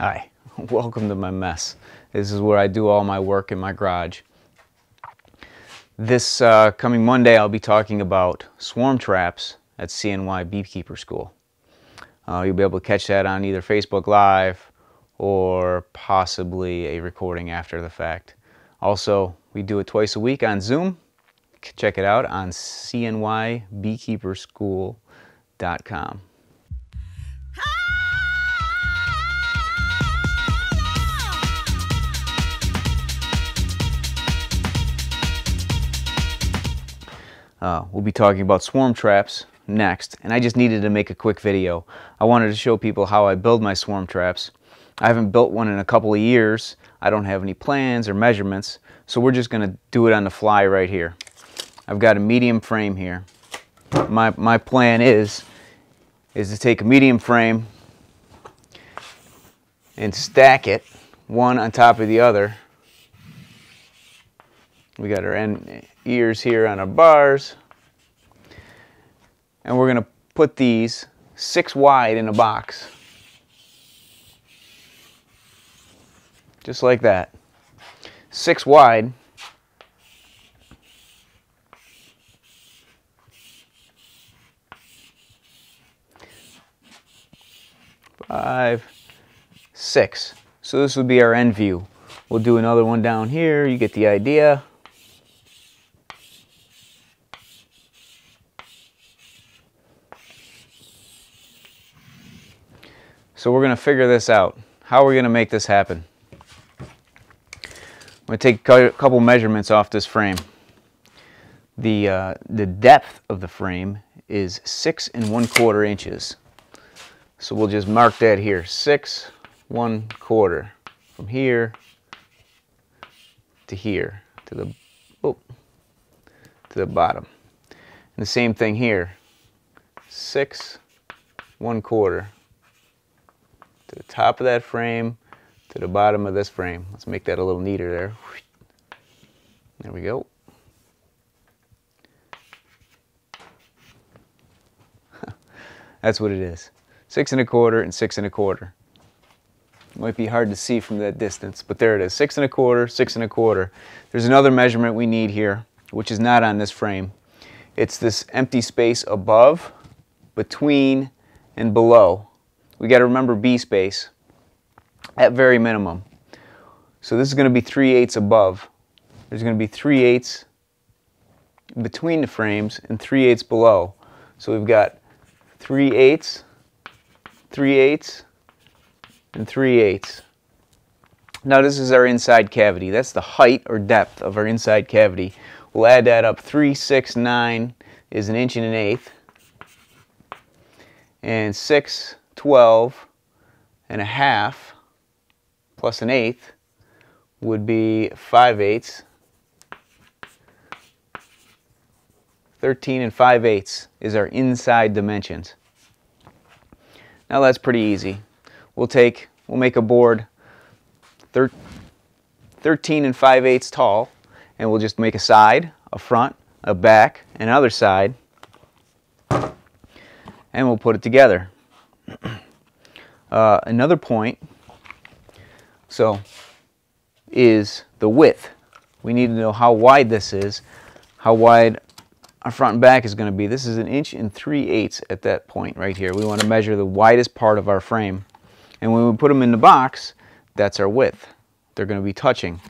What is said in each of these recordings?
Hi, welcome to my mess. This is where I do all my work in my garage. This coming Monday I'll be talking about swarm traps at CNY Beekeeper School. You'll be able to catch that on either Facebook Live or possibly a recording after the fact. Also, we do it twice a week on Zoom. Check it out on cnybeekeeperschool.com. We'll be talking about swarm traps next, and I just needed to make a quick video. I wanted to show people how I build my swarm traps. I haven't built one in a couple of years. I don't have any plans or measurements, so we're just going to do it on the fly right here. I've got a medium frame here. My plan is to take a medium frame and stack it one on top of the other. We got our end ears here on our bars, and we're going to put these 6 wide in a box, just like that. 6 wide. Five, 6. So this would be our end view. We'll do another one down here. You get the idea. So we're going to figure this out. How are we going to make this happen? I'm going to take a couple measurements off this frame. The depth of the frame is 6 1/4 inches. So we'll just mark that here, 6 1/4, from here to here, to the bottom. And the same thing here, 6 1/4. To the top of that frame, to the bottom of this frame. Let's make that a little neater there. There we go. That's what it is. 6 1/4 and 6 1/4. It might be hard to see from that distance, but there it is. 6 1/4, 6 1/4. There's another measurement we need here, which is not on this frame. It's this empty space above, between, and below. We got to remember B space at very minimum. So this is going to be 3/8 above. There's going to be 3/8 between the frames and 3/8 below. So we've got 3/8, 3/8, and 3/8. Now this is our inside cavity. That's the height or depth of our inside cavity. We'll add that up. 3, 6, 9 is 1 1/8. And 6, 12 1/2 plus 1/8 would be 5/8. 13 5/8 is our inside dimensions. Now that's pretty easy. We'll make a board 13 5/8 tall, and we'll just make a side, a front, a back, and another side, and we'll put it together. Another point, is the width. We need to know how wide this is, how wide our front and back is going to be. This is 1 3/8 at that point right here. We want to measure the widest part of our frame. And when we put them in the box, that's our width. They're going to be touching.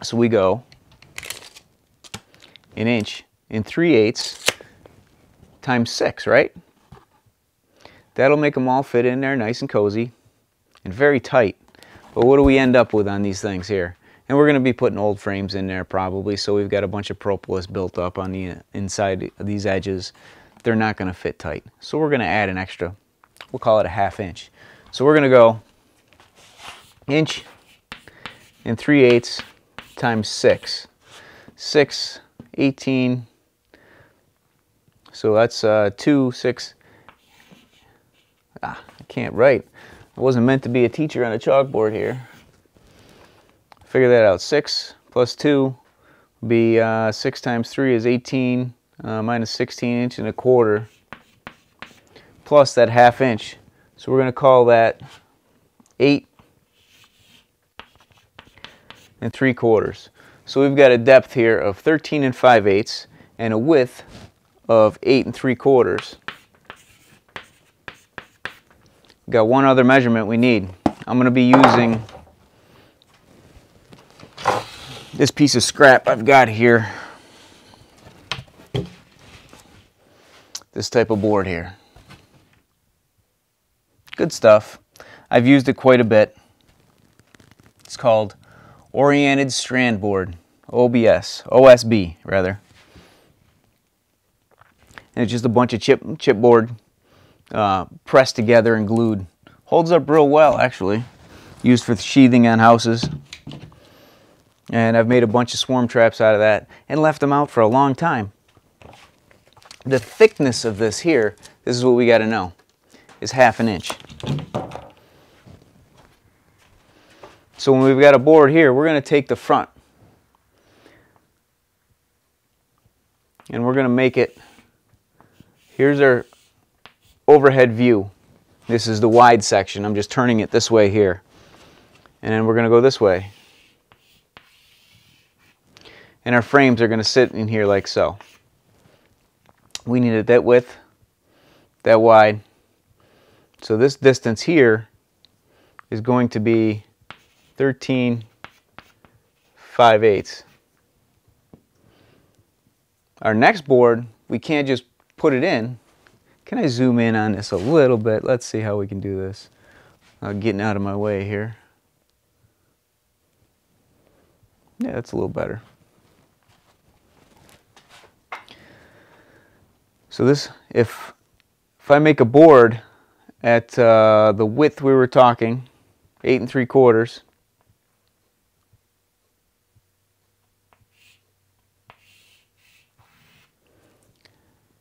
So we go 1 3/8 times 6, right? That'll make them all fit in there nice and cozy and very tight. But what do we end up with on these things here? And we're going to be putting old frames in there probably, so we've got a bunch of propolis built up on the inside of these edges. They're not going to fit tight. So we're going to add an extra, we'll call it a 1/2 inch. So we're going to go 1 3/8 times 6. 6, 18. So that's 2, 6. I can't write. I wasn't meant to be a teacher on a chalkboard here. Figure that out. 6 plus 2 would be 6 times 3 is 18 minus 16 1 1/4 plus that 1/2 inch. So we're going to call that 8 3/4. So we've got a depth here of 13 5/8 and a width of 8 3/4. Got one other measurement we need. I'm going to be using this piece of scrap I've got here. This type of board here. Good stuff. I've used it quite a bit. It's called Oriented Strand Board, OSB rather. And it's just a bunch of chipboard pressed together and glued. Holds up real well, actually. Used for sheathing on houses. And I've made a bunch of swarm traps out of that and left them out for a long time. The thickness of this here, this is what we got to know, is 1/2 inch. So when we've got a board here, we're going to take the front and we're going to make it, here's our overhead view. This is the wide section. I'm just turning it this way here. And then we're going to go this way. And our frames are going to sit in here like so. We need it that width, that wide. So this distance here is going to be 13 5/8. Our next board, we can't just put it in. Can I zoom in on this a little bit? Let's see how we can do this. Getting out of my way here. Yeah, that's a little better. So this, if I make a board at the width we were talking, 8 3/4,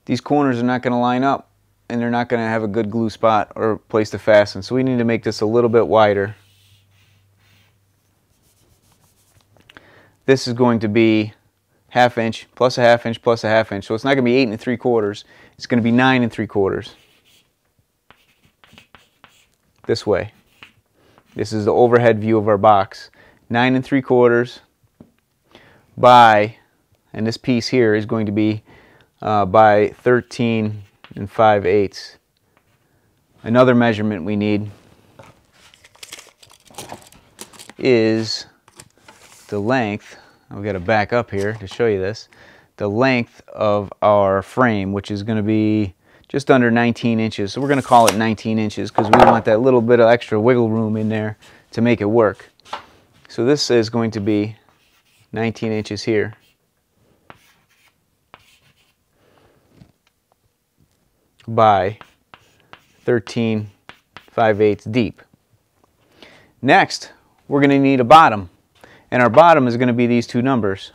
these corners are not going to line up and they're not going to have a good glue spot or place to fasten. So we need to make this a little bit wider. This is going to be 1/2 inch plus a 1/2 inch plus a 1/2 inch. So it's not going to be 8 3/4. It's going to be 9 3/4. This way. This is the overhead view of our box. 9 3/4 by, and this piece here is going to be by 13 5/8. Another measurement we need is the length. I've got to back up here to show you this. The length of our frame, which is going to be just under 19 inches. So we're going to call it 19 inches because we want that little bit of extra wiggle room in there to make it work. So this is going to be 19 inches here. By 13 5/8 deep. Next, we're going to need a bottom. And our bottom is going to be these two numbers.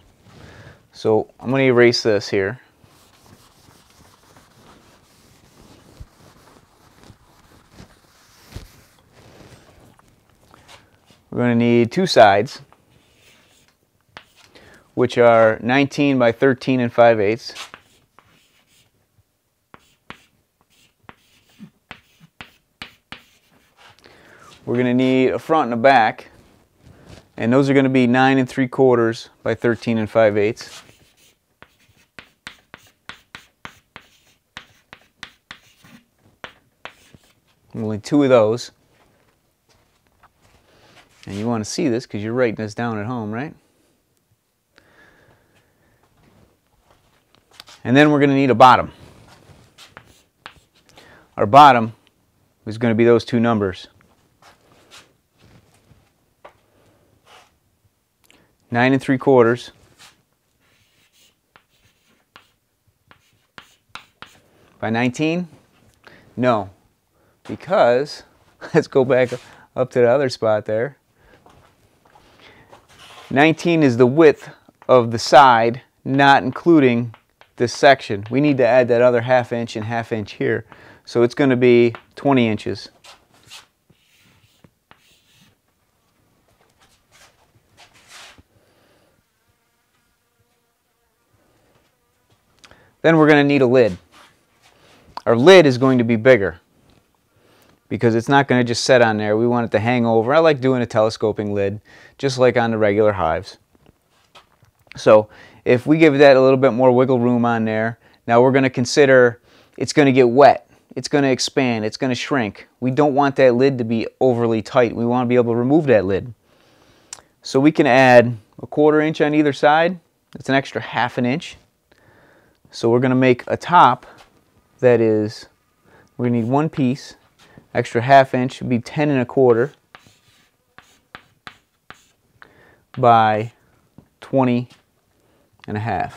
So I'm going to erase this here. We're going to need two sides, which are 19 by 13 5/8. We're going to need a front and a back, and those are going to be 9 3/4 by 13 5/8. Only two of those. And you want to see this because you're writing this down at home, right? And then we're going to need a bottom. Our bottom is going to be those two numbers. 9 3/4 by 19? No, because let's go back up to the other spot there. 19 is the width of the side, not including this section. We need to add that other 1/2 inch and 1/2 inch here. So it's going to be 20 inches. Then we're going to need a lid. Our lid is going to be bigger because it's not going to just set on there. We want it to hang over. I like doing a telescoping lid, just like on the regular hives. So if we give that a little bit more wiggle room on there, now we're going to consider it's going to get wet. It's going to expand. It's going to shrink. We don't want that lid to be overly tight. We want to be able to remove that lid. So we can add a 1/4 inch on either side. It's an extra 1/2 inch. So we're going to make a top that is, we're going to need one piece. Extra 1/2 inch would be 10 1/4 by 20 1/2.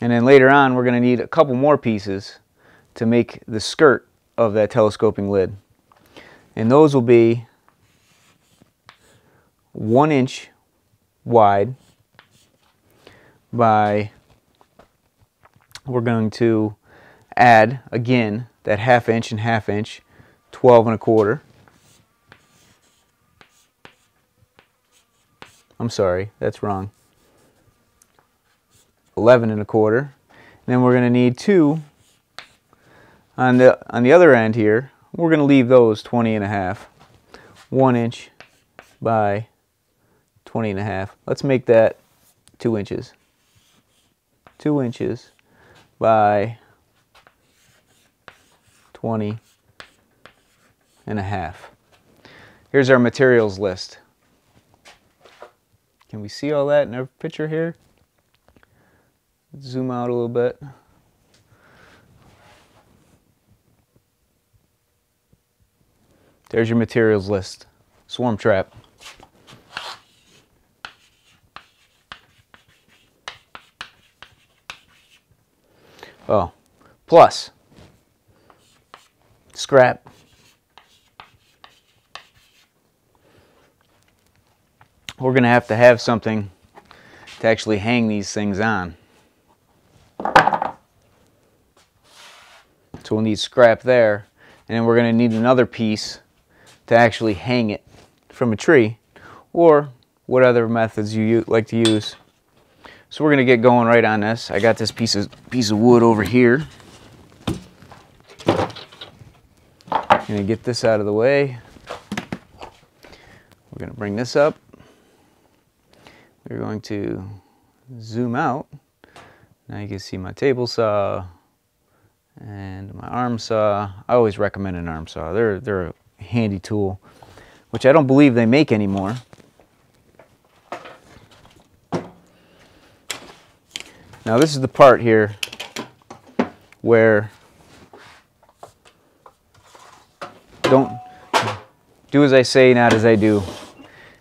And then later on, we're going to need a couple more pieces to make the skirt of that telescoping lid. And those will be 1 inch wide by, we're going to add again that 1/2 inch and 1/2 inch, 12 1/4. I'm sorry, that's wrong. 11 1/4. And then we're going to need 2 on the other end here. We're going to leave those 20 1/2. 1 inch by 20 1/2. Let's make that 2 inches. 2 inches by 20 1/2. Here's our materials list. Can we see all that in our picture here? Zoom out a little bit. There's your materials list. Swarm trap. Oh, plus scrap. We're going to have something to actually hang these things on. So we'll need scrap there, and then we're going to need another piece to actually hang it from a tree, or what other methods you like to use. So we're going to get going right on this. I got this piece of wood over here. I'm going to get this out of the way. We're going to bring this up. We're going to zoom out. Now you can see my table saw and my arm saw. I always recommend an arm saw. They're a handy tool, which I don't believe they make anymore. Now this is the part here where don't do as I say, not as I do.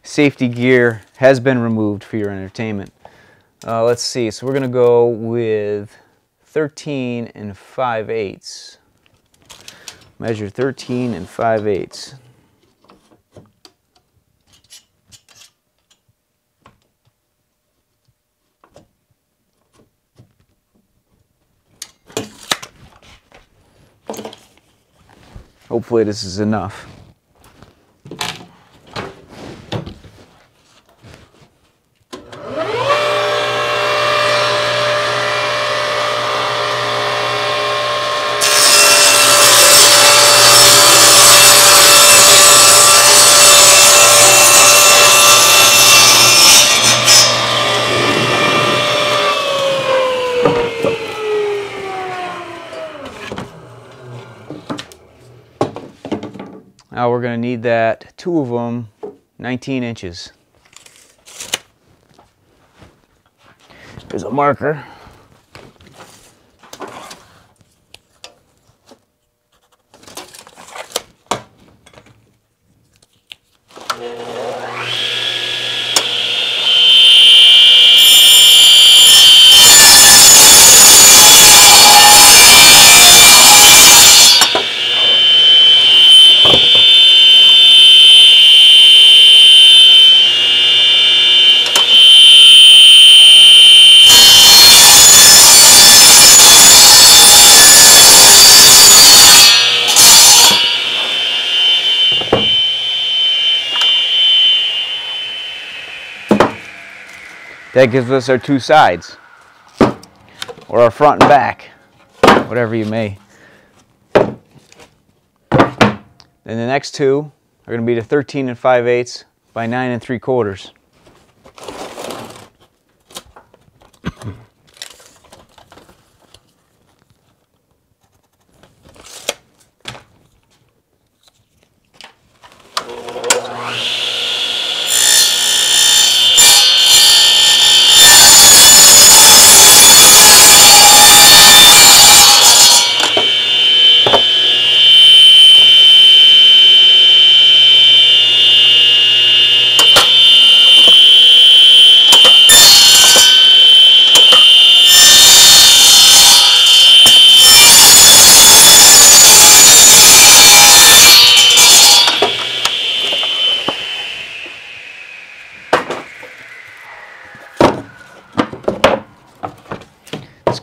Safety gear has been removed for your entertainment. Let's see, so we're going to go with 13 5/8. Measure 13 5/8. Hopefully this is enough. Now we're going to need that, 2 of them, 19 inches. There's a marker. That gives us our 2 sides, or our front and back. whatever you may. And the next two are going to be the 13 5/8 by 9 3/4.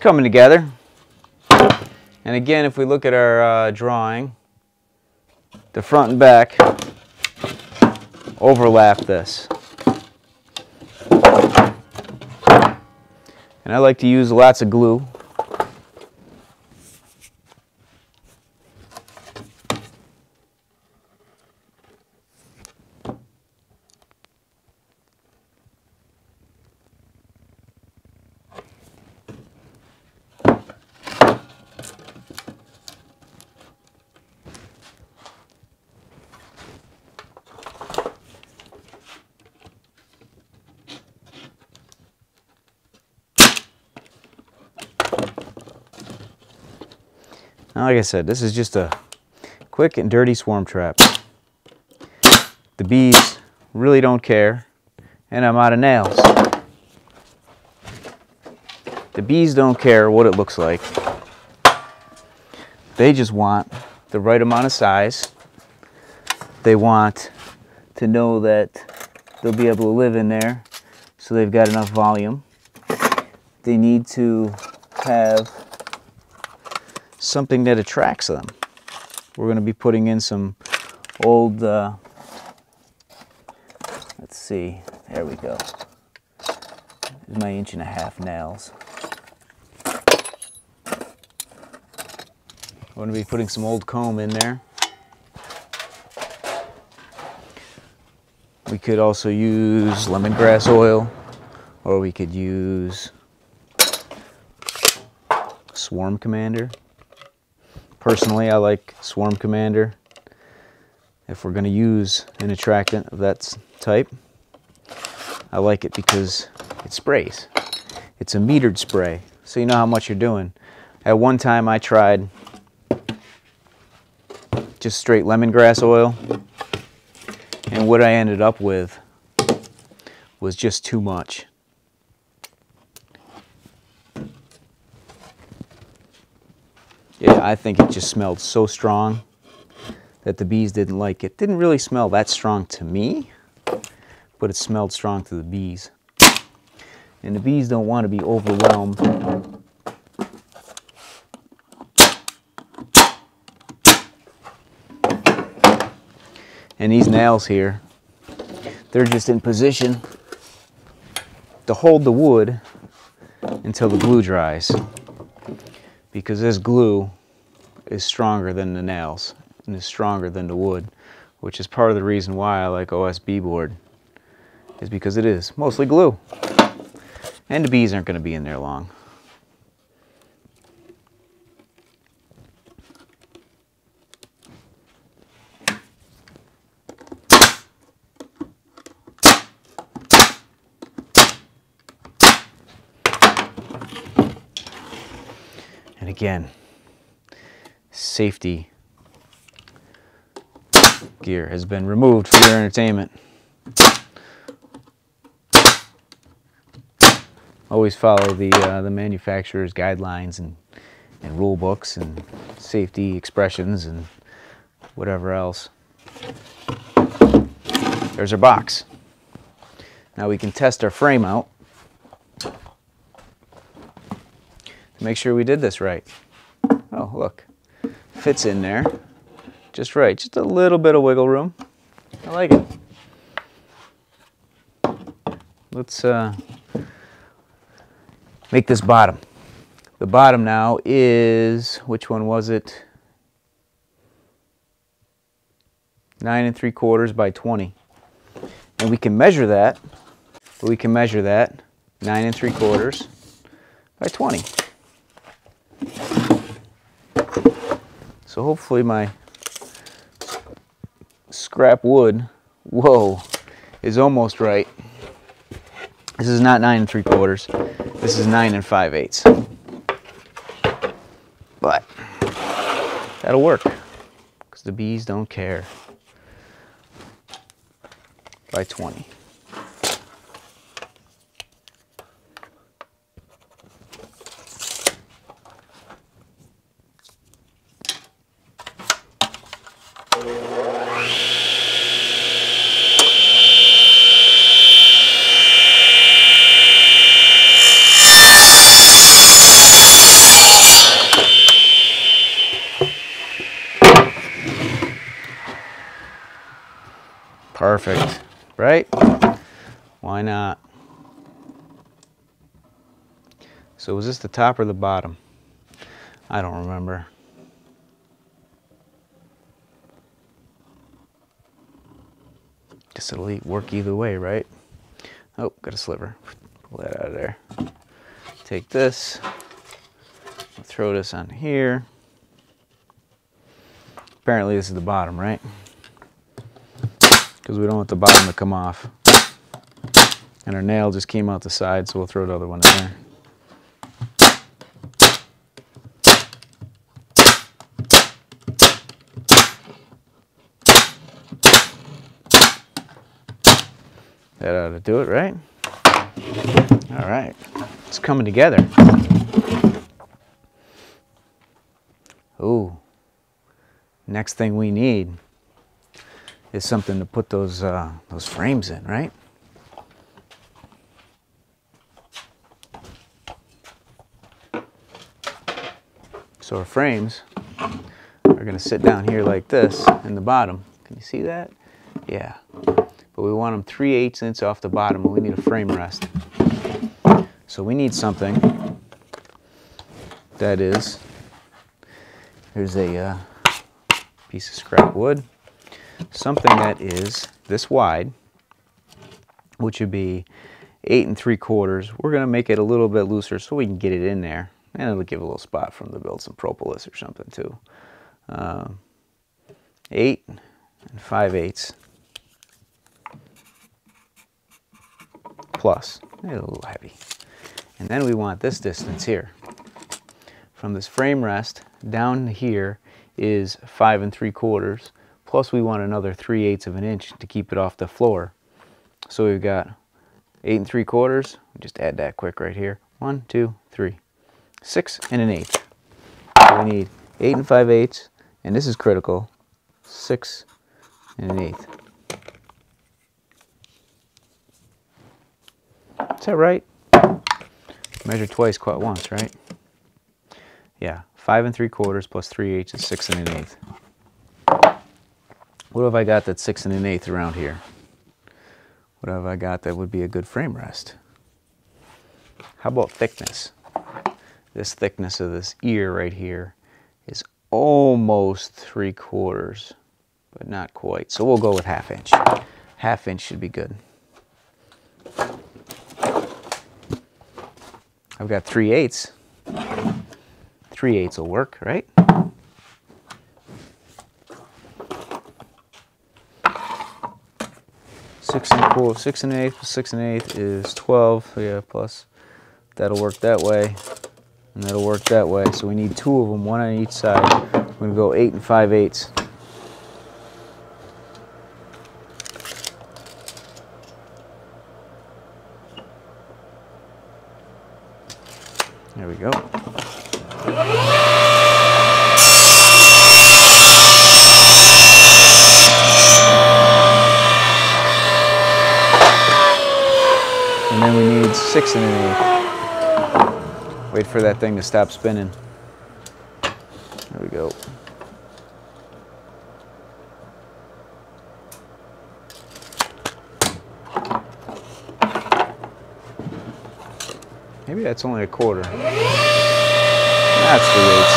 Coming together. And again, if we look at our drawing, the front and back overlap this. And I like to use lots of glue. Now, like I said, this is just a quick and dirty swarm trap. The bees really don't care, and I'm out of nails. The bees don't care what it looks like. They just want the right amount of size. They want to know that they'll be able to live in there, so they've got enough volume. They need to have something that attracts them. We're going to be putting in some old, let's see, there we go. There's my 1.5 inch nails. We're going to be putting some old comb in there. We could also use lemongrass oil, or we could use Swarm Commander. Personally, I like Swarm Commander. If we're going to use an attractant of that type, I like it because it sprays. It's a metered spray, so you know how much you're doing. At one time I tried just straight lemongrass oil, and what I ended up with was just too much. Yeah, I think it just smelled so strong that the bees didn't like it. Didn't really smell that strong to me, but it smelled strong to the bees. And the bees don't want to be overwhelmed. And these nails here, they're just in position to hold the wood until the glue dries. Because this glue is stronger than the nails and is stronger than the wood, which is part of the reason why I like OSB board, is because it is mostly glue. And the bees aren't going to be in there long. And again, safety gear has been removed for your entertainment. Always follow the manufacturer's guidelines and rule books and safety expressions and whatever else. There's our box. Now we can test our frame out to make sure we did this right. Oh, look, fits in there just right. Just a little bit of wiggle room. I like it. Let's make this bottom. The bottom now is, which one was it? 9 3/4 by 20. And we can measure that, 9 3/4 by 20. So hopefully my scrap wood, whoa, is almost right. This is not 9 3/4. This is 9 5/8. But that'll work because the bees don't care. By 20. Perfect, right? Why not? So was this the top or the bottom? I don't remember. Guess it'll work either way, right? Oh, got a sliver. Pull that out of there. Take this, throw this on here. Apparently this is the bottom, right? Because we don't want the bottom to come off. And our nail just came out the side, so we'll throw the other one in there. That ought to do it, right? All right, it's coming together. Ooh, next thing we need is something to put those frames in, right? So our frames are going to sit down here like this in the bottom. Can you see that? Yeah. But we want them 3/8 inches off the bottom, and we need a frame rest. So we need something that is, here's a piece of scrap wood, something that is this wide, which would be 8 3/4. We're going to make it a little bit looser so we can get it in there, and it'll give a little spot for them to build some propolis or something too. 8 5/8 plus, a little heavy. And then we want this distance here. From this frame rest down here is 5 3/4, plus we want another 3/8 of an inch to keep it off the floor. So we've got 8 3/4, just add that quick right here. 1, 2, 3, 6 1/8. So we need 8 5/8, and this is critical, 6 1/8. Is that right? Measure twice, quite once, right? Yeah, 5 3/4 plus 3/8 is 6 1/8. What have I got that's 6 1/8 around here? What have I got that would be a good frame rest? How about thickness? This thickness of this ear right here is almost 3/4, but not quite. So we'll go with 1/2 inch. 1/2 inch should be good. I've got 3/8. 3/8 will work, right? Six and 1/8 plus 6 1/8 is 12. Yeah, plus that'll work that way, and that'll work that way. So we need 2 of them, 1 on each side. We're going to go 8 5/8. There we go. And then we need 6 1/8. Wait for that thing to stop spinning. There we go. Maybe that's only 1/4. That's the weights.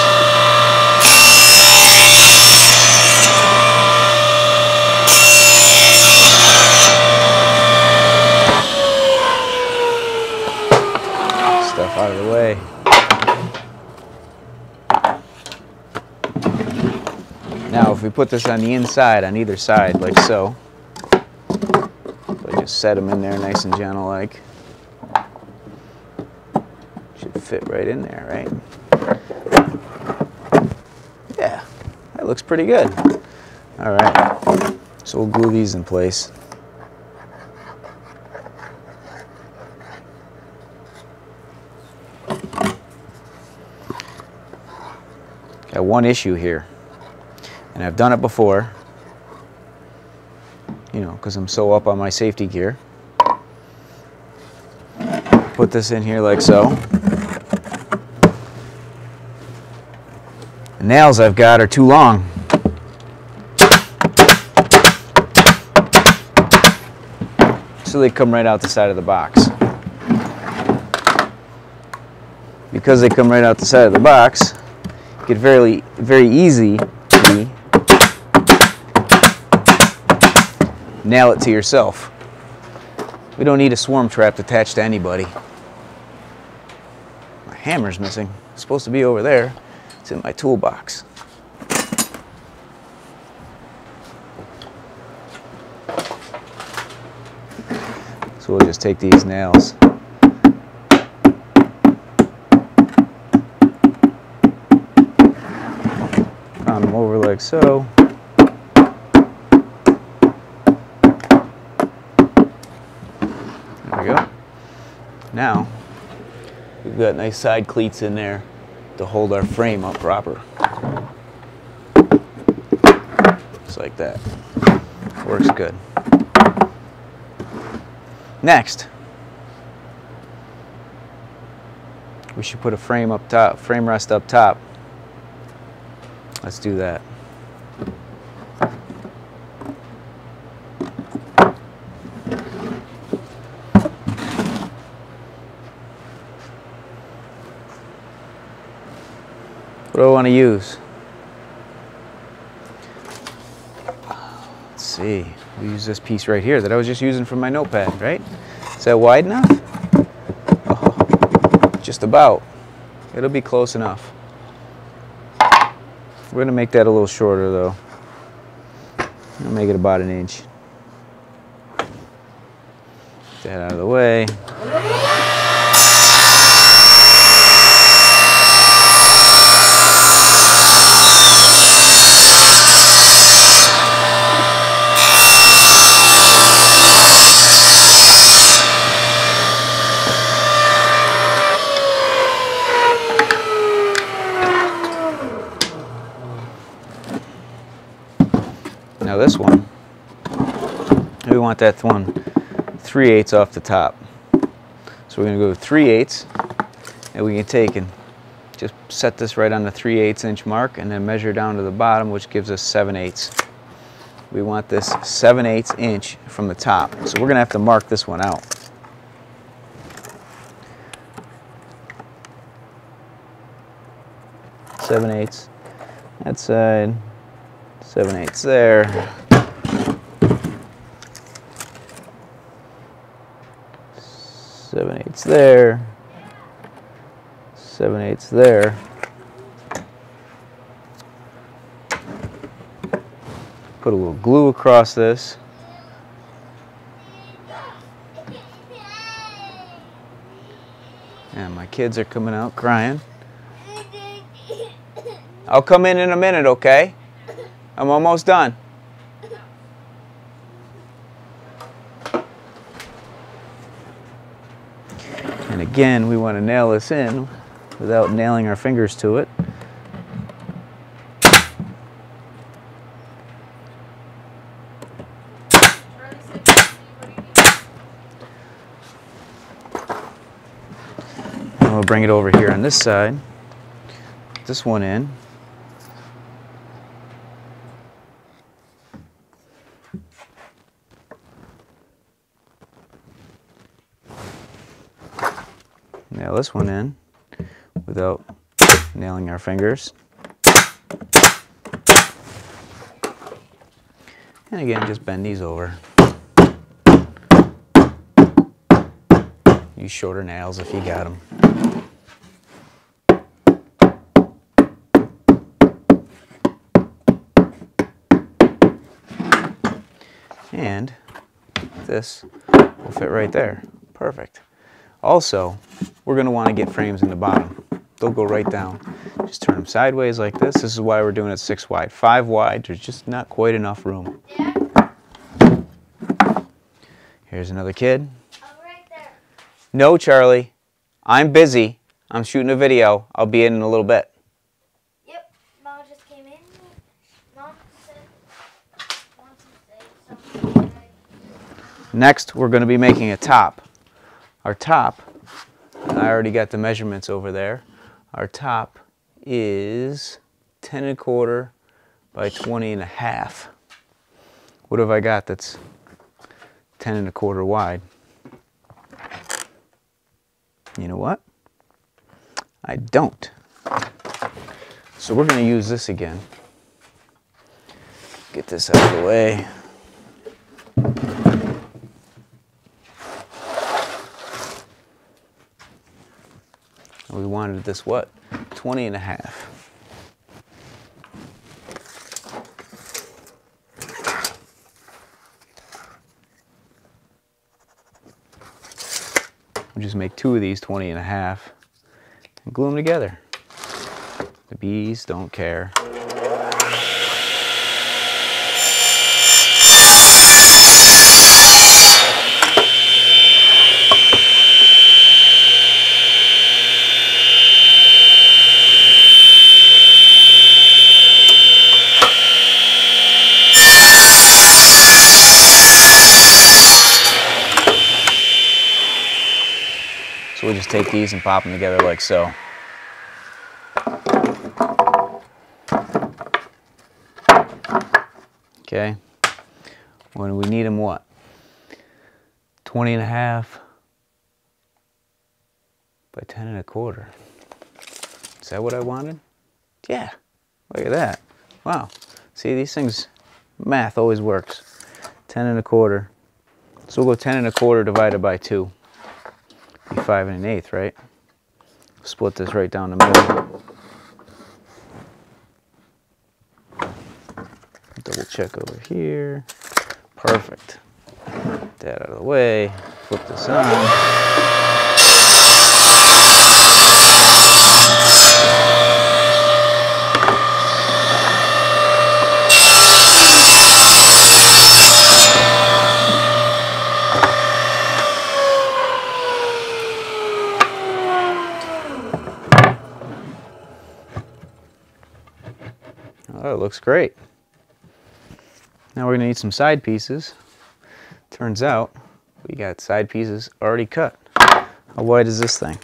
Stuff out of the way. Now if we put this on the inside, on either side, like so, I just set them in there nice and gentle like. Should fit right in there, right? Yeah, that looks pretty good. All right, so we'll glue these in place. Got one issue here, and I've done it before, you know, because I'm so up on my safety gear. Put this in here like so. The nails I've got are too long. So they come right out the side of the box. Because they come right out the side of the box, you get very easy nail it to yourself. We don't need a swarm trap attached to anybody. My hammer's missing. It's supposed to be over there. It's in my toolbox. So we'll just take these nails. Pound them over like so. There we go. Now, we've got nice side cleats in there to hold our frame up proper. Just like that. Works good. Next, we should put a frame up top, frame rest up top. Let's do that. What do I want to use? Let's see. We use this piece right here that I was just using from my notepad, right? Is that wide enough? Oh, just about. It'll be close enough. We're going to make that a little shorter though. I'll make it about 1 inch. Get that out of the way. Now this one, we want that one 3/8 off the top. So we're going to go 3/8, and we can take and just set this right on the 3/8 inch mark and then measure down to the bottom, which gives us 7/8. We want this 7/8 inch from the top. So we're going to have to mark this one out. Seven-eighths that side. 7/8 there. Seven-eighths there. 7/8 there. Put a little glue across this. And my kids are coming out crying. I'll come in a minute, okay? I'm almost done. And again, we want to nail this in without nailing our fingers to it. And we'll bring it over here on this side. Put this one in. Nail this one in without Nailing our fingers. And again, just bend these over. Use shorter nails if you got them. And this will fit right there. Perfect. Also, we're going to want to get frames in the bottom. They'll go right down. Just turn them sideways like this. This is why we're doing it 6 wide. 5 wide, there's just not quite enough room. Yeah. Here's another kid. Oh, right there. No, Charlie. I'm busy. I'm shooting a video. I'll be in a little bit. Yep. Mom just came in. Mom wants to say something. Next, we're going to be making a top. Our top, I already got the measurements over there. Our top is 10 1/4 by 20 1/2. What have I got that's 10 1/4 wide? You know what? I don't. So we're going to use this again. Get this out of the way. We wanted this what? 20 1/2. We'll just make 2 of these 20 1/2 and glue them together. The bees don't care. So we'll just take these and pop them together like so. Okay. When we need them what? 20 1/2 by 10 1/4. Is that what I wanted? Yeah. Look at that. Wow. See, these things, math always works. 10 1/4. So we'll go 10 1/4 divided by 2. Be 5 1/8, right? Split this right down the middle. Double check over here. Perfect. Get that out of the way. Flip this on. Oh, it looks great. Now we're going to need some side pieces. Turns out we got side pieces already cut. How wide is this thing?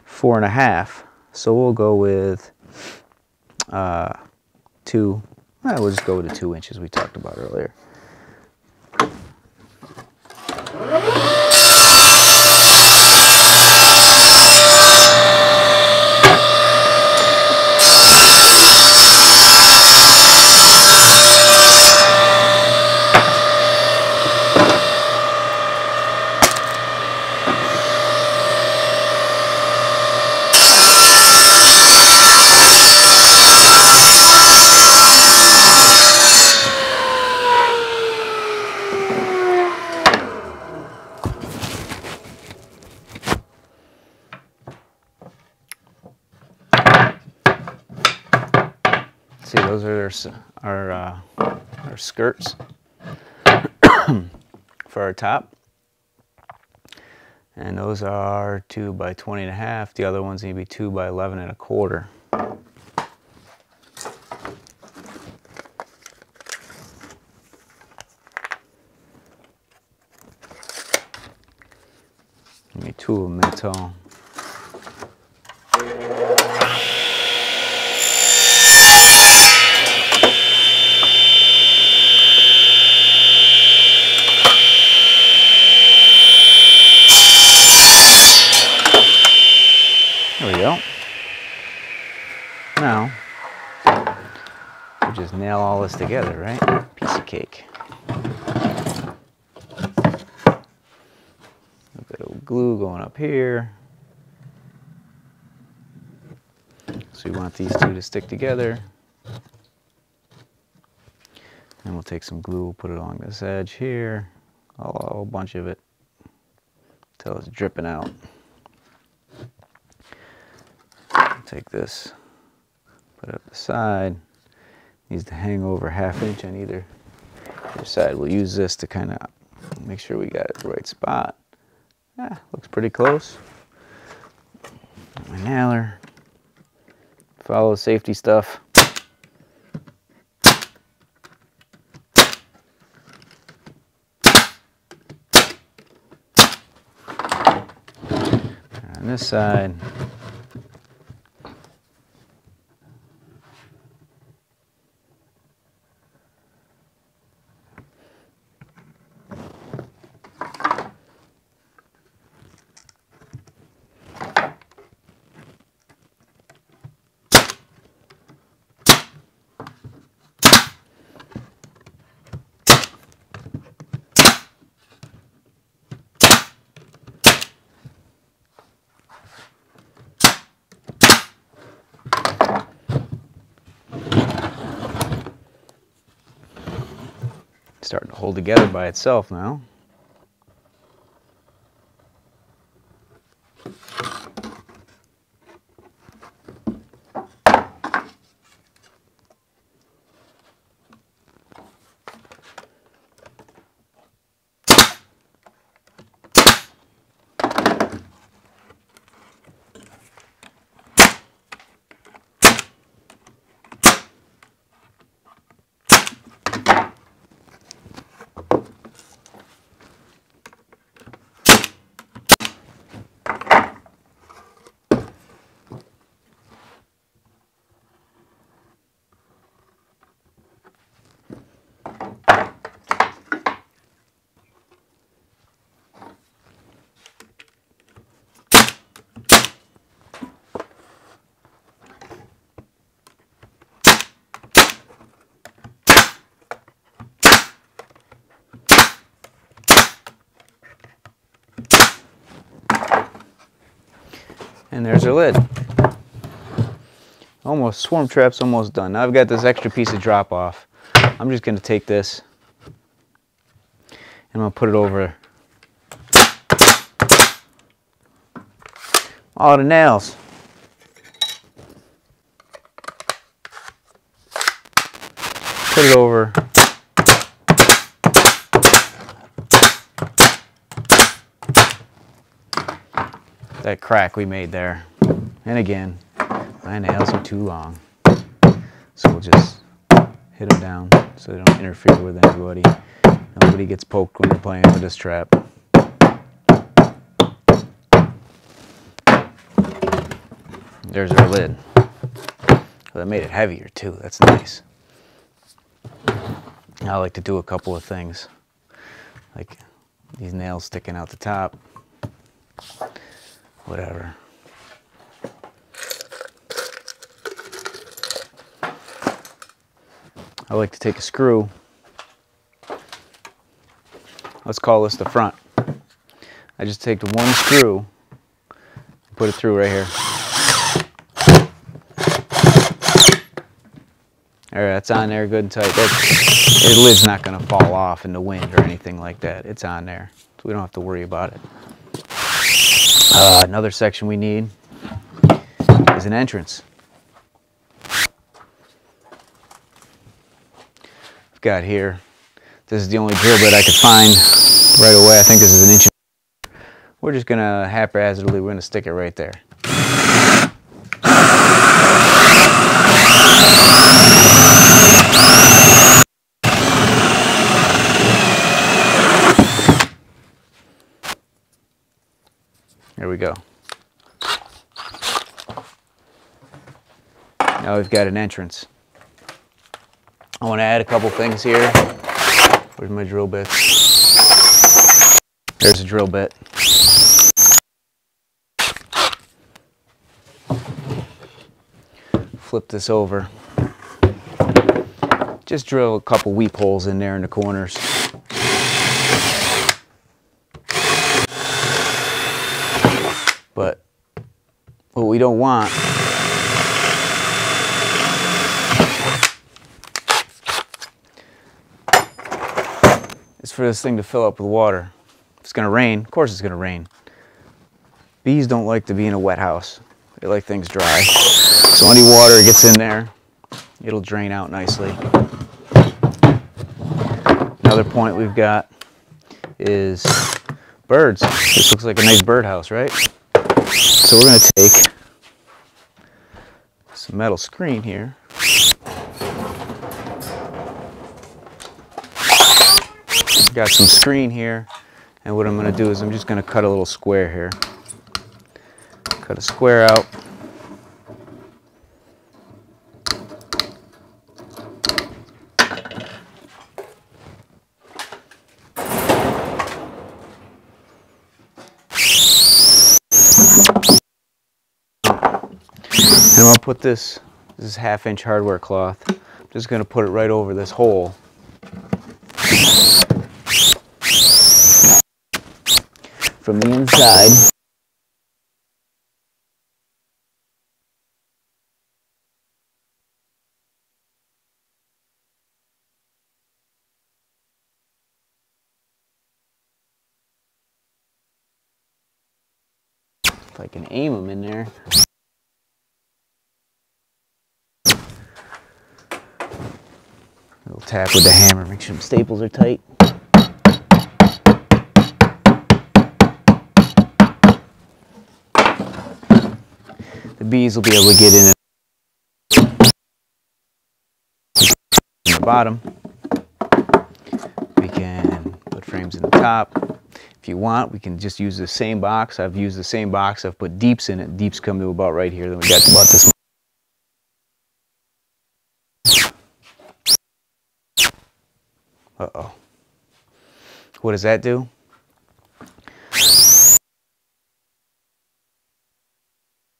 4 1/2. So we'll go with 2. We'll just go with the 2 inches we talked about earlier. See, those are our skirts for our top. And those are 2 by 20 1/2. The other ones need to be 2 by 11 1/4. Maybe 2 of them that tall. There we go. We'll just nail all this together, right? Piece of cake. A bit of glue going up here. So we want these two to stick together. And we'll take some glue, we'll put it along this edge here. A whole bunch of it until it's dripping out. Take this, put it up the side. Needs to hang over 1/2 inch on either side. We'll use this to kind of make sure we got it the right spot. Yeah, looks pretty close. My nailer. Follow the safety stuff. On this side. Starting to hold together by itself now. And there's our lid. Almost, swarm trap's almost done. Now I've got this extra piece of drop off. I'm just going to take this and I'm going to put it over all the nails. Put it over. That crack we made there. And again, my nails are too long. So we'll just hit them down so they don't interfere with anybody. Nobody gets poked when they're playing with this trap. There's our lid. Well, that made it heavier too. That's nice. I like to do a couple of things. Like these nails sticking out the top. Whatever. I like to take a screw. Let's call this the front. I just take the one screw and put it through right here. All right, that's on there good and tight. The lid's not going to fall off in the wind or anything like that. It's on there, so we don't have to worry about it. Another section we need is an entrance. I've got here, this is the only drill bit I could find right away. I think this is 1 inch. We're just going to haphazardly, we're going to stick it right there. There we go. Now we've got an entrance. I want to add a couple things here. Where's my drill bit? There's a drill bit. Flip this over. just drill a couple weep holes in there in the corners. But what we don't want is for this thing to fill up with water. If it's going to rain, of course it's going to rain. Bees don't like to be in a wet house. They like things dry. So any water gets in there, it'll drain out nicely. Another point we've got is birds. This looks like a nice birdhouse, right? So we're going to take some metal screen here. Got some screen here, and what I'm going to do is I'm just going to cut a little square here. Cut a square out. And I'll put this is 1/2-inch hardware cloth. I'm just going to put it right over this hole. From the inside. If I can aim them in there. Little tap with the hammer, make sure the staples are tight. The bees will be able to get in the bottom. We can put frames in the top. If you want, we can just use the same box. I've used the same box. I've put deeps in it. Deeps come to about right here. Then we got about this much. Uh-oh. What does that do?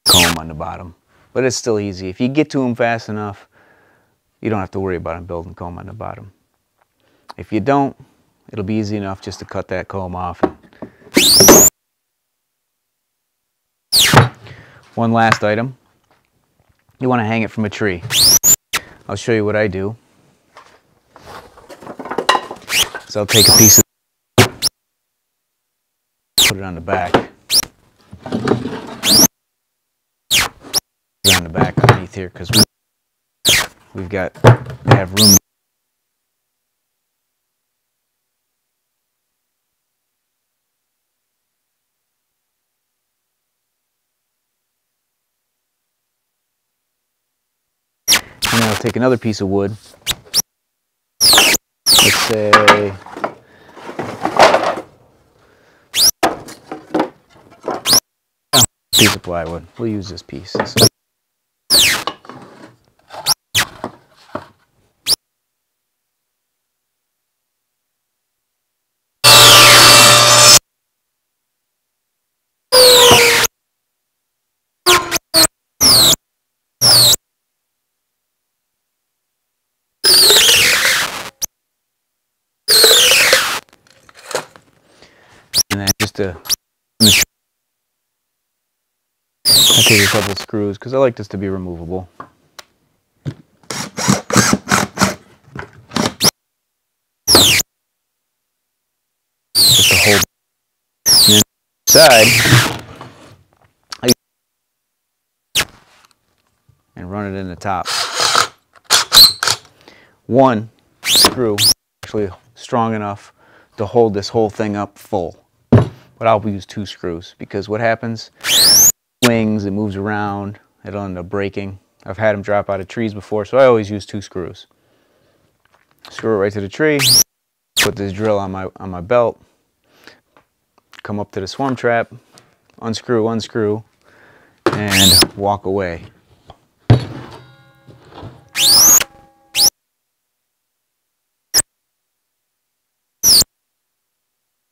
Comb on the bottom. But it's still easy. If you get to them fast enough, you don't have to worry about them building comb on the bottom. If you don't, it'll be easy enough just to cut that comb off. One last item. You want to hang it from a tree. I'll show you what I do. So I'll take a piece of, put it on the back. Put it on the back underneath here because we've got to have room. And then I'll take another piece of wood. Let's say piece of plywood. We'll use this piece. And then just to I take a couple screws because I like this to be removable. Just to hold. And then side, and run it in the top. One screw actually strong enough to hold this whole thing up full. But I'll use 2 screws because what happens, wings, it moves around, it'll end up breaking. I've had them drop out of trees before, so I always use 2 screws. Screw it right to the tree, put this drill on my belt, come up to the swarm trap, unscrew, unscrew, and walk away.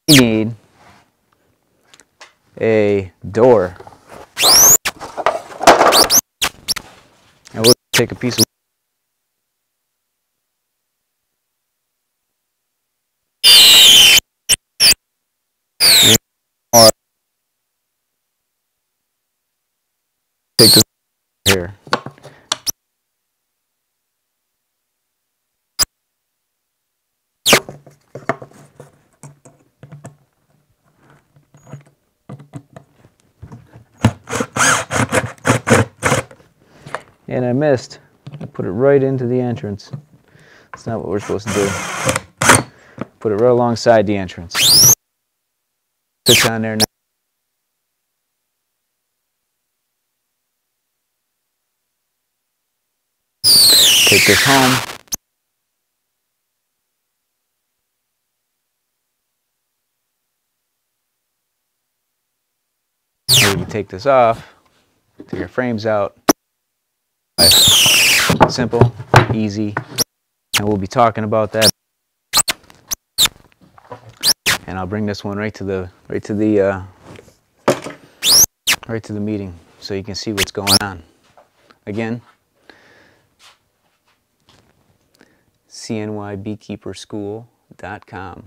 You need a door. And we'll take a piece of Take this here. And I missed. I put it right into the entrance. That's not what we're supposed to do. Put it right alongside the entrance. Sits on there now. Take this home. Maybe take this off. Take your frames out. Simple, easy, and we'll be talking about that. And I'll bring this one right to the meeting so you can see what's going on. Again, cnybeekeeperschool.com.